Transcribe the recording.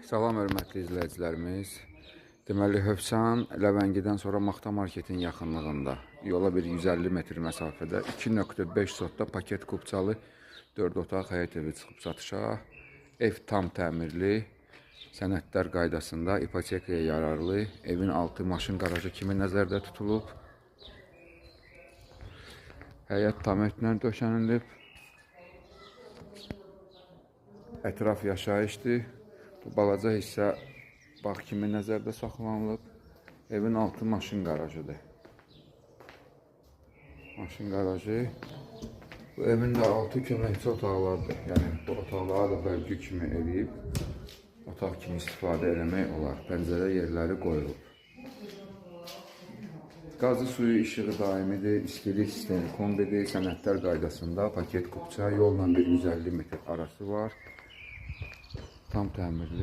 Salam hörmətli izləyicilərimiz. Deməli, Hövsan Ləvəngidən sonra Maxta Marketin yaxınlığında yola bir 150 metr məsafədə 2.5 sotda paket kupçalı 4 otaq həyət evi çıxıb satışa. Ev tam təmirli, sənədlər qaydasında, ipotekaya yararlı, evin altı maşın qarajı kimi nəzərdə tutulub. Həyət tam etlə döşənilib. Ətraf yaşayışdır. Bu balaca hissə bağ kimi nəzərdə saxlanılıb. Evin altı maşın qarajıdır. Maşın qarajı. Bu evin də altı köməkçi otaqlardır. Yəni bu otaqları da bölgü kimi eləyib. Otaq kimi istifadə eləmək olar. Pəncərə yerləri qoyulub. Qazı suyu işığı daimidir. İstilik sistemi kombidir. Sənədlər qaydasında paket kupça. Yolla bir 150 metr arası var. Tam təmirli.